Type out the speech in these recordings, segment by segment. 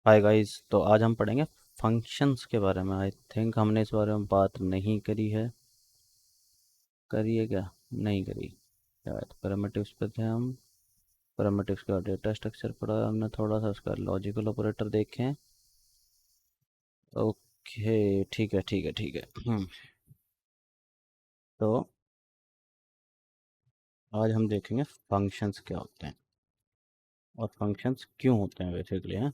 Hi guys, तो आज हम पढ़ेंगे फंक्शंस के बारे में। आई थिंक हमने इस बारे में बात नहीं करी है। करी है क्या? नहीं करी शायद। पैरामीटर्स पे थे हम। पैरामीटर्स का डेटा स्ट्रक्चर पढ़ा हमने, थोड़ा सा उसका लॉजिकल ऑपरेटर देखे हैं। ओके, ठीक है ठीक है ठीक है। तो आज हम देखेंगे फंक्शंस क्या होते हैं और फंक्शंस क्यों होते हैं बेसिकली हैं।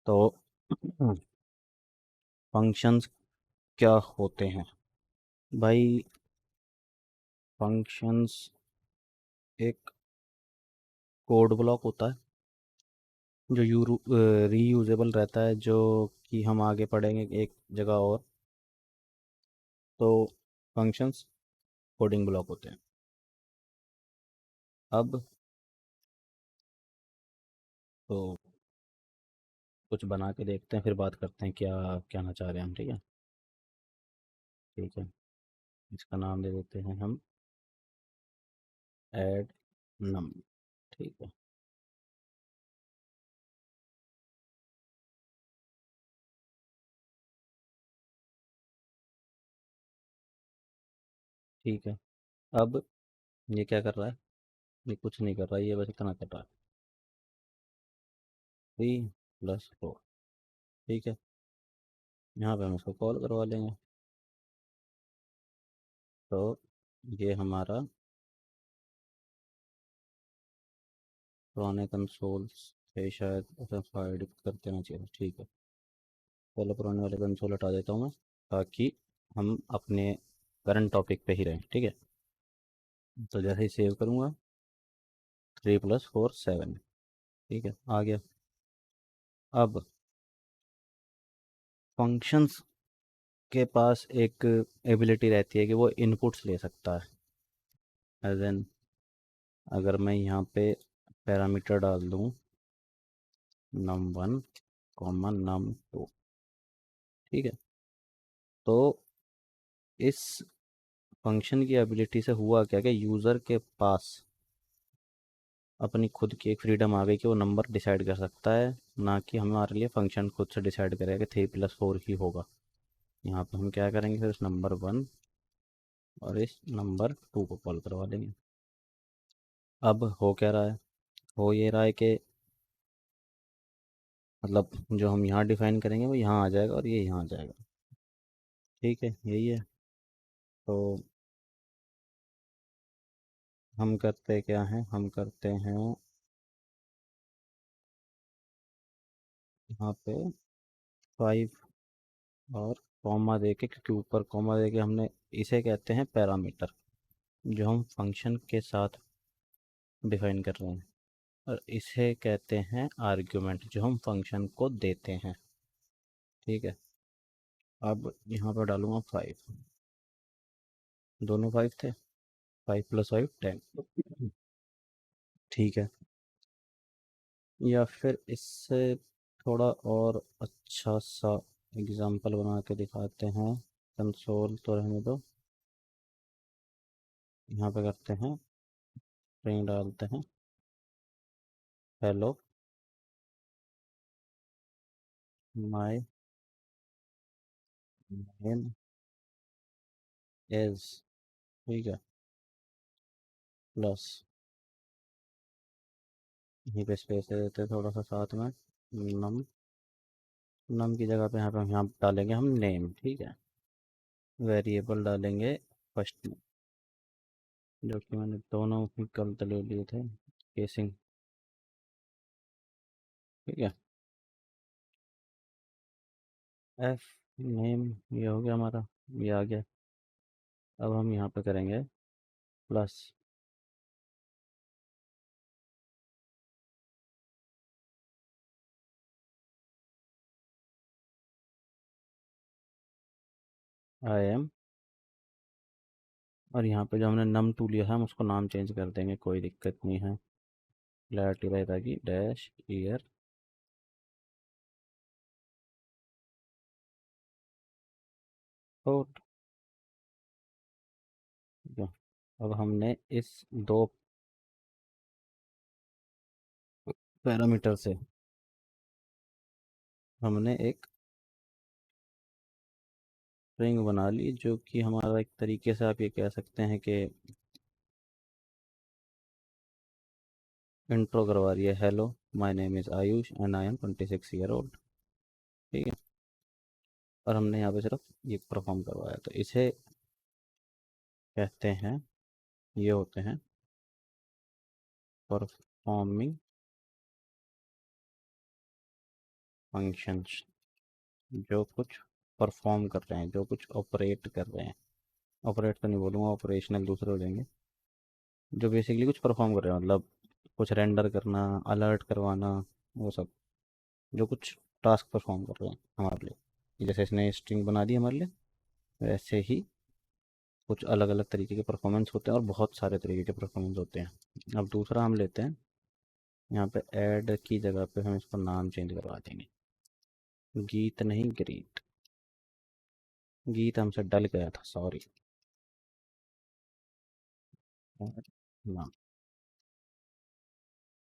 तो फंक्शंस क्या होते हैं भाई? फंक्शंस एक कोड ब्लॉक होता है जो रीयूजेबल रहता है, जो कि हम आगे पढ़ेंगे एक जगह और। तो फंक्शंस कोडिंग ब्लॉक होते हैं। अब तो कुछ बना के देखते हैं, फिर बात करते हैं क्या कहना चाह रहे हैं हम। ठीक है ठीक है। इसका नाम दे देते हैं हम ऐड नम। ठीक है ठीक है। अब ये क्या कर रहा है? ये कुछ नहीं कर रहा है, ये बस इतना कर रहा है। 3 + 4। ठीक है। यहाँ पे हम इसको कॉल करवा लेंगे। तो ये हमारा पुराने कंसोल से शायद फाइल कर देना चाहिए। ठीक है, पहले पुराने वाले कंसोल हटा देता हूँ मैं, ताकि हम अपने करंट टॉपिक पे ही रहें। ठीक है, तो जैसे ही सेव करूँगा, 3 + 4 = 7। ठीक है, आ गया। अब फंक्शंस के पास एक एबिलिटी रहती है कि वो इनपुट्स ले सकता है। एज एन, अगर मैं यहाँ पे पैरामीटर डाल दूँ num1, num2। ठीक है, तो इस फंक्शन की एबिलिटी से हुआ क्या कि यूज़र के पास अपनी खुद की एक फ्रीडम आ गई कि वो नंबर डिसाइड कर सकता है, ना कि हमारे लिए फंक्शन खुद से डिसाइड करेगा कि 3 + 4 ही होगा। यहाँ पे हम क्या करेंगे, फिर इस नंबर 1 और इस नंबर 2 को कॉल करवा लेंगे। अब हो क्या रहा है? हो ये रहा है कि मतलब जो हम यहाँ डिफाइन करेंगे वो यहाँ आ जाएगा और ये यहाँ आ जाएगा। ठीक है, यही है। तो हम करते क्या हैं, हम करते हैं यहाँ पे 5 और कॉमा दे के, क्योंकि ऊपर कॉमा दे के हमने, इसे कहते हैं पैरामीटर, जो हम फंक्शन के साथ डिफाइन कर रहे हैं। और इसे कहते हैं आर्ग्यूमेंट, जो हम फंक्शन को देते हैं। ठीक है, अब यहाँ पर डालूंगा 5। दोनों 5 थे, 5 + 5 10। ठीक है, या फिर इससे थोड़ा और अच्छा सा एग्जाम्पल बना के दिखाते हैं। कंसोल तो रहने दो, यहाँ पे करते हैं स्ट्रिंग डालते हैं हेलो माय नेम इज। ठीक है, प्लस यहीं पे स्पेस दे देते हैं थोड़ा सा साथ में। नम, नम की जगह पे यहाँ पे हम यहाँ डालेंगे हम नेम। ठीक है, वेरिएबल डालेंगे फर्स्ट में, जो कि मैंने दोनों ही कल ले लिए थे, केसिंग। ठीक है, एफ नेम, ये हो गया हमारा, ये आ गया। अब हम यहाँ पे करेंगे प्लस आई एम, और यहाँ पे जो हमने num2 लिया है हम उसको नाम चेंज कर देंगे, कोई दिक्कत नहीं है। क्लैरिटी रहे ताकि डैश ईयर आउट। ठीक है, अब हमने इस दो पैरामीटर से हमने एक स्ट्रिंग बना ली जो कि हमारा एक तरीके से आप ये कह सकते हैं कि इंट्रो करवा रही है। Hello, my name is Ayush and I am 26 year old. ठीक है। और हमने यहाँ पे सिर्फ ये परफॉर्म करवाया, तो इसे कहते हैं, ये होते हैं परफॉर्मिंग फंक्शंस, जो कुछ परफॉर्म कर रहे हैं, जो कुछ ऑपरेट कर रहे हैं। ऑपरेट तो नहीं बोलूँगा, ऑपरेशनल दूसरे हो जाएंगे। जो बेसिकली कुछ परफॉर्म कर रहे हैं, मतलब कुछ रेंडर करना, अलर्ट करवाना, वो सब, जो कुछ टास्क परफॉर्म कर रहे हैं हमारे लिए। जैसे इसने स्ट्रिंग बना दी हमारे लिए, वैसे ही कुछ अलग अलग तरीके के परफॉर्मेंस होते हैं और बहुत सारे तरीके के परफॉर्मेंस होते हैं। अब दूसरा हम लेते हैं, यहाँ पे ऐड की जगह पे हम इसको नाम चेंज करवा देंगे। गीत नहीं, ग्रीट। गीत हमसे डल गया था, सॉरी। ना,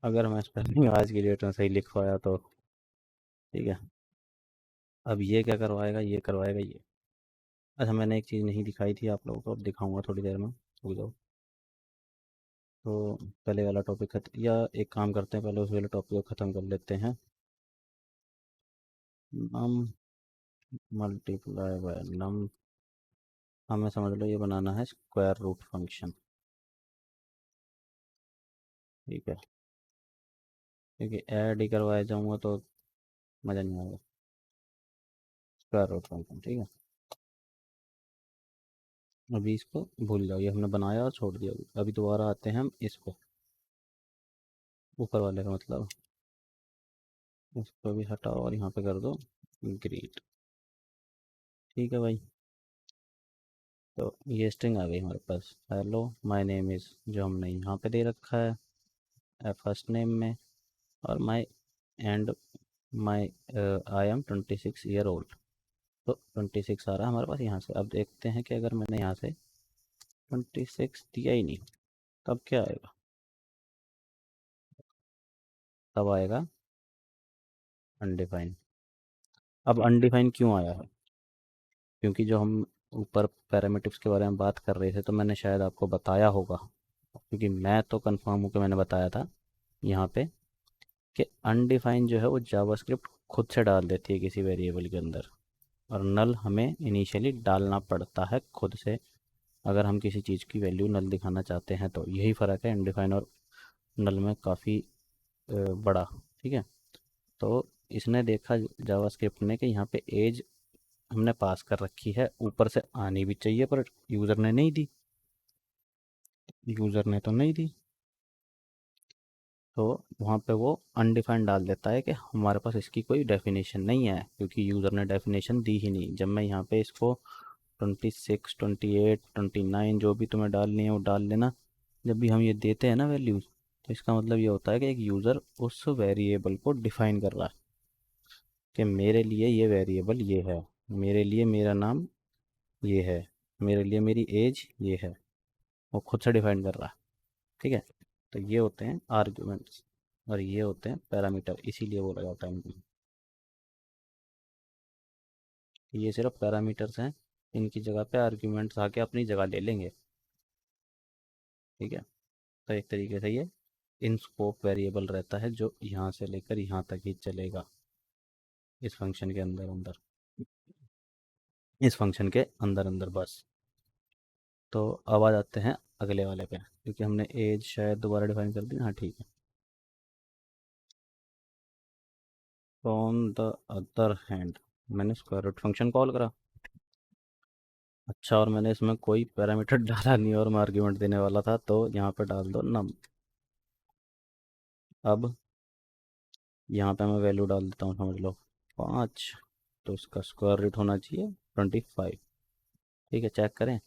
अगर मैं स्पेलिंग आज की डेट में सही लिख पाया तो ठीक है। अब ये क्या करवाएगा, ये करवाएगा ये। अच्छा, मैंने एक चीज़ नहीं दिखाई थी आप लोगों को, अब दिखाऊंगा थोड़ी देर में, रुक जाओ। तो पहले वाला टॉपिक खत्म, या एक काम करते हैं, पहले उस वाले टॉपिक को ख़त्म कर लेते हैं। नम मल्टीप्लाई बाय नम, हमें समझ लो ये बनाना है स्क्वायर रूट फंक्शन। ठीक है, क्योंकि ऐड ही करवाया जाऊंगा तो मज़ा नहीं आएगा। स्क्वायर रूट फंक्शन, ठीक है। अभी इसको भूल जाओ, ये हमने बनाया और छोड़ दिया। अभी दोबारा आते हैं हम इस पे, ऊपर वाले का मतलब। इसको भी हटाओ और यहाँ पे कर दो ग्रीट। ठीक है भाई। तो ये स्ट्रिंग आ गई हमारे पास, हेलो माय नेम इज़, जो हमने यहाँ पे दे रखा है फर्स्ट नेम में। और my and my I am 26 year old. तो 26 आ रहा है हमारे पास यहाँ से। अब देखते हैं कि अगर मैंने यहाँ से 26 दिया ही नहीं, तब क्या आएगा। तब आएगा अनडिफाइन। अब अनडिफाइन क्यों आया है, क्योंकि जो हम ऊपर पैरामीटर्स के बारे में बात कर रहे थे, तो मैंने शायद आपको बताया होगा, क्योंकि मैं तो कंफर्म हूँ कि मैंने बताया था यहाँ पे कि अनडिफाइन जो है वो जावास्क्रिप्ट खुद से डाल देती है किसी वेरिएबल के अंदर, और नल हमें इनिशियली डालना पड़ता है खुद से, अगर हम किसी चीज़ की वैल्यू नल दिखाना चाहते हैं। तो यही फ़र्क है अनडिफाइन और नल में, काफ़ी बड़ा। ठीक है। तो इसने देखा जावास्क्रिप्ट ने कि यहाँ पे एज हमने पास कर रखी है, ऊपर से आनी भी चाहिए, पर यूज़र ने नहीं दी। यूज़र ने तो नहीं दी, तो वहाँ पे वो अनडिफाइंड डाल देता है कि हमारे पास इसकी कोई डेफिनेशन नहीं है, क्योंकि यूज़र ने डेफिनेशन दी ही नहीं। जब मैं यहाँ पे इसको 26, 28, 29 जो भी तुम्हें डालनी है वो डाल लेना, जब भी हम ये देते हैं ना वैल्यूज़, तो इसका मतलब ये होता है कि एक यूज़र उस वेरिएबल को डिफाइन कर रहा है कि मेरे लिए ये वेरिएबल ये है, मेरे लिए मेरा नाम ये है, मेरे लिए मेरी एज ये है। वो खुद से डिफाइन कर रहा है। ठीक है। तो ये होते हैं आर्ग्यूमेंट्स और ये होते हैं पैरामीटर, इसीलिए बोला जाता है इनको। ये सिर्फ पैरामीटर्स हैं, इनकी जगह पे आर्ग्यूमेंट्स आके अपनी जगह ले लेंगे। ठीक है। तो एक तरीके से ये इन स्कोप वेरिएबल रहता है, जो यहाँ से लेकर यहाँ तक ही चलेगा, इस फंक्शन के अंदर अंदर, इस फंक्शन के अंदर अंदर बस। तो अब आ जाते हैं अगले वाले पे, क्योंकि हमने एज शायद दोबारा डिफाइन कर दी। हाँ ठीक है। ऑन द अदर हैंड, मैंने स्क्वायर रूट फंक्शन कॉल करा। अच्छा, और मैंने इसमें कोई पैरामीटर डाला नहीं और मैं आर्ग्यूमेंट देने वाला था, तो यहाँ पे डाल दो नम। अब यहाँ पे मैं वैल्यू डाल देता हूँ, समझ लो 5। तो इसका स्क्वायर रूट होना चाहिए 25। ठीक है, चेक करें,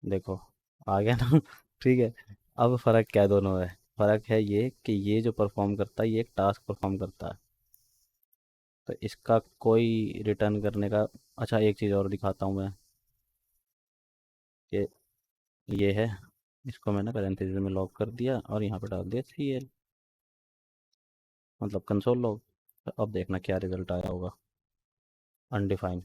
देखो आ गया ना। ठीक है। अब फ़र्क क्या है दोनों में, फ़र्क है ये कि ये जो परफॉर्म करता है, ये एक टास्क परफॉर्म करता है, तो इसका कोई रिटर्न करने का। अच्छा, एक चीज़ और दिखाता हूँ मैं, कि ये है, इसको मैंने पैरेंथेसिस में लॉक कर दिया और यहाँ पे डाल दिया CL, मतलब कंसोल लॉग। तो अब देखना क्या रिजल्ट आया होगा। अनडिफाइन।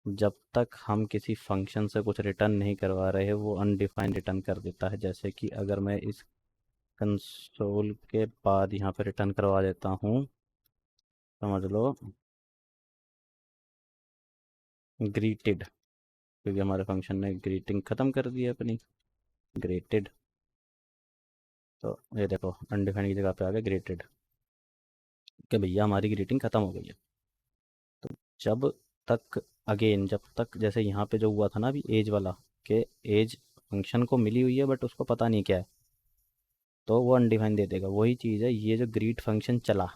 जब तक हम किसी फंक्शन से कुछ रिटर्न नहीं करवा रहे वो अनडिफाइन रिटर्न कर देता है। जैसे कि अगर मैं इस कंसोल के बाद यहाँ पे रिटर्न करवा देता हूँ, समझ लो ग्रीटेड, क्योंकि हमारे फंक्शन ने ग्रीटिंग ख़त्म कर दी है अपनी, ग्रेटेड। तो ये देखो अनडिफाइंड की जगह पे आ गया ग्रेटेड, कि भैया हमारी ग्रीटिंग ख़त्म हो गई है। तो जब तक, अगेन जब तक, जैसे यहाँ पे जो हुआ था ना अभी एज वाला, कि एज फंक्शन को मिली हुई है बट उसको पता नहीं क्या है, तो वो अनडिफाइंड दे देगा। वही चीज़ है ये जो ग्रीट फंक्शन चला,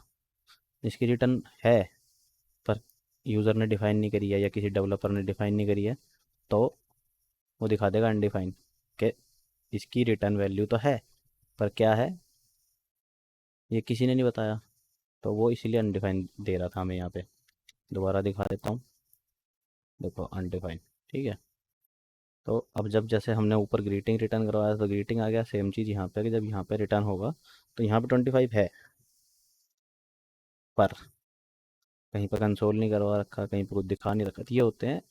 इसकी रिटर्न है पर यूज़र ने डिफाइन नहीं करी है या किसी डेवलपर ने डिफाइन नहीं करी है, तो वो दिखा देगा अनडिफाइंड, कि इसकी रिटर्न वैल्यू तो है पर क्या है ये किसी ने नहीं बताया। तो वो इसीलिए अनडिफाइंड दे रहा था हमें यहाँ पे। दोबारा दिखा देता हूँ, देखो अनडिफाइंड। ठीक है। तो अब जब जैसे हमने ऊपर ग्रीटिंग रिटर्न करवाया तो ग्रीटिंग आ गया, सेम चीज़ यहाँ पे कि जब यहाँ पे रिटर्न होगा तो यहाँ पे 25 है, पर कहीं पर कंसोल नहीं करवा रखा, कहीं पर कुछ दिखा नहीं रखा। तो ये होते हैं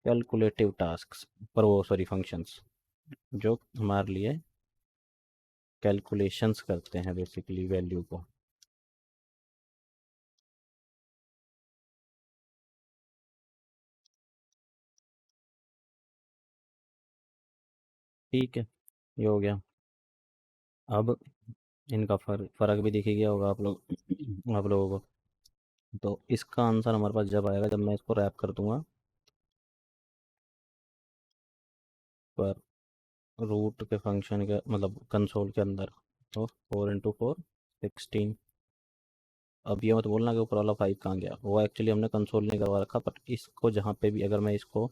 कैलकुलेटिव टास्क्स, पर वो सॉरी फंक्शंस, जो हमारे लिए कैलकुलेशंस करते हैं बेसिकली वैल्यू को। ठीक है, ये हो गया। अब इनका फ़र्क भी दिख ही गया होगा आप लोगों को। तो इसका आंसर हमारे पास जब आएगा जब मैं इसको रैप कर दूंगा पर रूट के फंक्शन के मतलब कंसोल के अंदर। तो 4 × 4 16। अब ये मत बोलना कि ऊपर वाला 5 कहाँ गया, वो एक्चुअली हमने कंसोल नहीं करवा रखा, पर इसको जहाँ पे भी अगर मैं इसको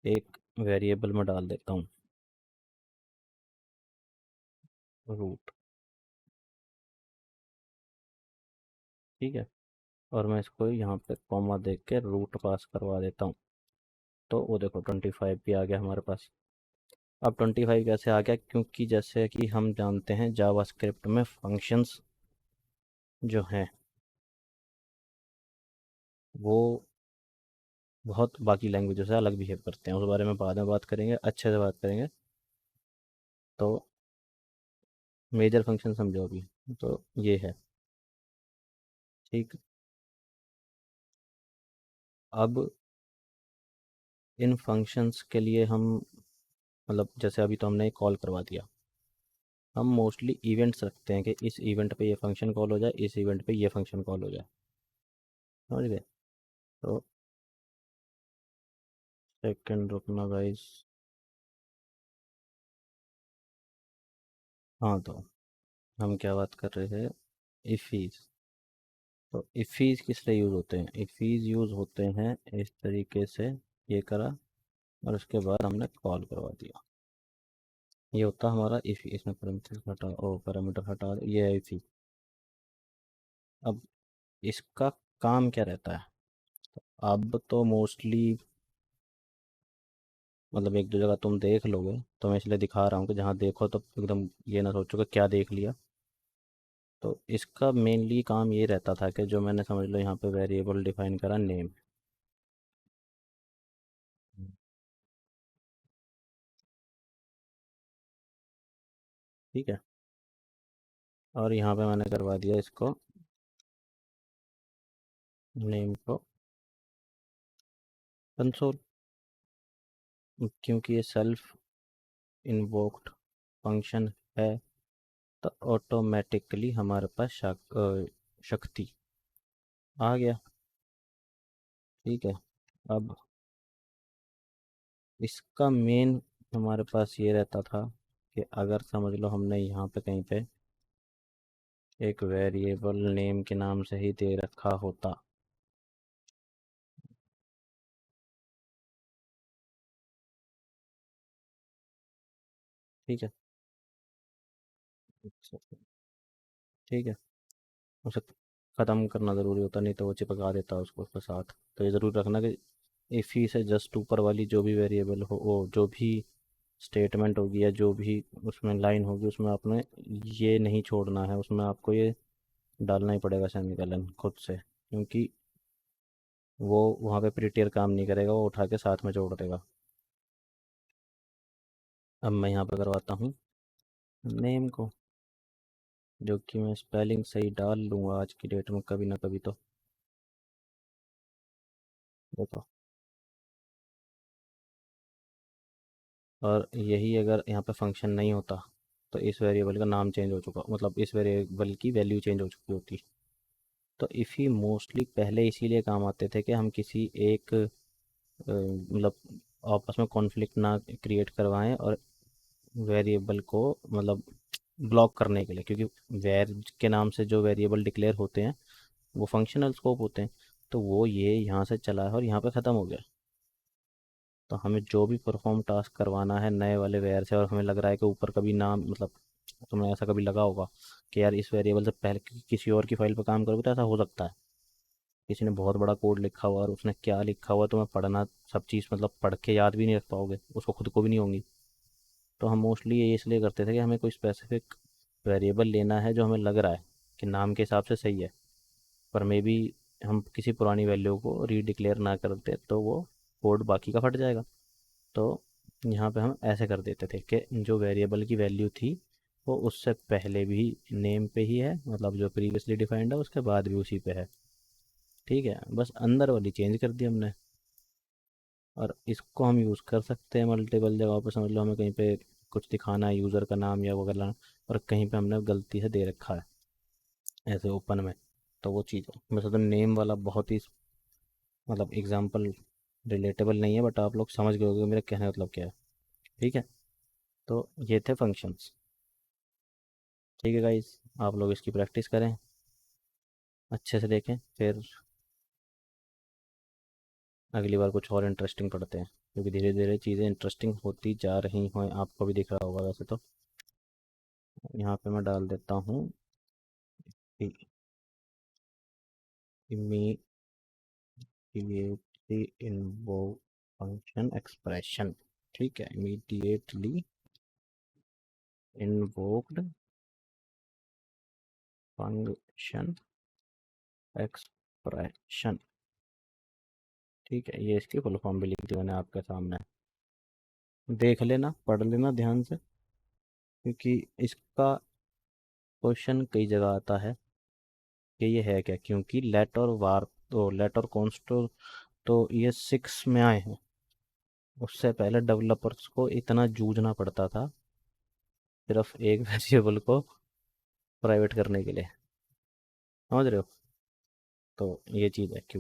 एक वेरिएबल में डाल देता हूँ, रूट, ठीक है, और मैं इसको यहाँ पे कॉमा देख के रूट पास करवा देता हूँ, तो वो देखो 25 भी आ गया हमारे पास। अब 25 कैसे आ गया, क्योंकि जैसे कि हम जानते हैं जावास्क्रिप्ट में फंक्शंस जो हैं वो बहुत बाकी लैंग्वेजों से अलग बिहेव करते हैं। उस बारे में बाद में बात करेंगे, अच्छे से बात करेंगे। तो मेजर फंक्शन समझो अभी, तो ये है। ठीक। अब इन फंक्शंस के लिए हम, मतलब जैसे अभी तो हमने कॉल करवा दिया, हम मोस्टली इवेंट्स रखते हैं कि इस इवेंट पे ये फंक्शन कॉल हो जाए, इस इवेंट पे ये फंक्शन कॉल हो जाए। समझ गए। तो सेकंड रुकना गाइस। हाँ, तो हम क्या बात कर रहे थे, इफ़ीज। तो इफ़ीज किस लिए यूज़ होते हैं, इफ़ीज यूज़ होते हैं इस तरीके से, ये करा और उसके बाद हमने कॉल करवा दिया, ये होता है हमारा इफ़ी। इसमें पैरामीटर हटा, ओ पैरामीटर हटा, ये है इफ़ी। अब इसका काम क्या रहता है, अब तो मोस्टली मतलब एक दो जगह तुम देख लोगे, तो मैं इसलिए दिखा रहा हूँ कि जहाँ देखो तो एकदम ये ना सोचो कि क्या देख लिया। तो इसका मेनली काम ये रहता था कि जो मैंने समझ लो यहाँ पे वेरिएबल डिफाइन करा नेम, ठीक है, और यहाँ पे मैंने करवा दिया इसको नेम को कंसोल, क्योंकि ये सेल्फ इन्वोक्ड फंक्शन है तो ऑटोमेटिकली हमारे पास शक्ति आ गया। ठीक है। अब इसका मेन हमारे पास ये रहता था कि अगर समझ लो हमने यहाँ पे कहीं पे एक वेरिएबल नेम के नाम से ही दे रखा होता, ठीक है, ठीक है, उसे ख़त्म करना ज़रूरी होता, नहीं तो वो चिपका देता उसको उसके साथ। तो ये ज़रूर रखना कि इफ़ी से जस्ट ऊपर वाली जो भी वेरिएबल हो, वो जो भी स्टेटमेंट होगी या जो भी उसमें लाइन होगी, उसमें आपने ये नहीं छोड़ना है, उसमें आपको ये डालना ही पड़ेगा सेमीकोलन खुद से, क्योंकि वो वहाँ पे प्रिटियर काम नहीं करेगा, वो उठा के साथ में जोड़ देगा। अब मैं यहाँ पे करवाता हूँ नेम को, जो कि मैं स्पेलिंग सही डाल लूँगा आज की डेट में कभी ना कभी तो। देखो, और यही अगर यहाँ पे फंक्शन नहीं होता तो इस वेरिएबल का नाम चेंज हो चुका, मतलब इस वेरिएबल की वैल्यू चेंज हो चुकी होती। तो इफ़ ही मोस्टली पहले इसीलिए काम आते थे कि हम किसी एक मतलब आपस में कॉन्फ्लिक्ट ना क्रिएट करवाएं, और वेरिएबल को मतलब ब्लॉक करने के लिए, क्योंकि वेर के नाम से जो वेरिएबल डिक्लेयर होते हैं वो फंक्शनल स्कोप होते हैं। तो वो ये यहाँ से चला है और यहाँ पे ख़त्म हो गया। तो हमें जो भी परफॉर्म टास्क करवाना है नए वाले वेयर से, और हमें लग रहा है कि ऊपर कभी नाम मतलब तुम्हें ऐसा कभी लगा होगा कि यार इस वेरिएबल से पहले किसी और की फाइल पर काम करोगे तो ऐसा हो सकता है, किसी ने बहुत बड़ा कोड लिखा हुआ और उसने क्या लिखा हुआ तुम्हें पढ़ना सब चीज़ मतलब पढ़ के याद भी नहीं रख पाओगे, उसको खुद को भी नहीं होंगी। तो हम मोस्टली ये इसलिए करते थे कि हमें कोई स्पेसिफिक वेरिएबल लेना है जो हमें लग रहा है कि नाम के हिसाब से सही है, पर मे बी हम किसी पुरानी वैल्यू को रीडिक्लेयर ना करते तो वो कोड बाकी का फट जाएगा। तो यहाँ पे हम ऐसे कर देते थे कि जो वेरिएबल की वैल्यू थी वो उससे पहले भी नेम पे ही है, मतलब जो प्रीवियसली डिफाइंड है उसके बाद भी उसी पे है। ठीक है, बस अंदर वाली चेंज कर दी हमने। और इसको हम यूज़ कर सकते हैं मल्टीपल जगहों पे, समझ लो हमें कहीं पे कुछ दिखाना है यूज़र का नाम या वगैरह, और कहीं पे हमने गलती से दे रखा है ऐसे ओपन में, तो वो चीज़ है। वैसे तो नेम वाला बहुत ही मतलब एग्जाम्पल रिलेटेबल नहीं है, बट आप लोग समझ गए होंगे मेरा कहने का मतलब क्या है। ठीक है, तो ये थे फंक्शंस। ठीक है गाइस, आप लोग इसकी प्रैक्टिस करें, अच्छे से देखें, फिर अगली बार कुछ और इंटरेस्टिंग पढ़ते हैं, क्योंकि धीरे धीरे चीज़ें इंटरेस्टिंग होती जा रही हैं, आपको भी दिख रहा होगा वैसे तो। यहाँ पे मैं डाल देता हूँ immediately invoke function expression। ठीक है, immediately invoked function expression। ठीक है, ये इसकी फुल फॉर्म भी लिख दी मैंने आपके सामने, देख लेना पढ़ लेना ध्यान से, क्योंकि इसका क्वेश्चन कई जगह आता है कि ये है क्या, क्योंकि लेट और वार तो लेट और कॉन्स्ट तो ये 6 में आए हैं। उससे पहले डेवलपर्स को इतना जूझना पड़ता था सिर्फ एक वेरिएबल को प्राइवेट करने के लिए, समझ रहे हो। तो ये चीज़ है।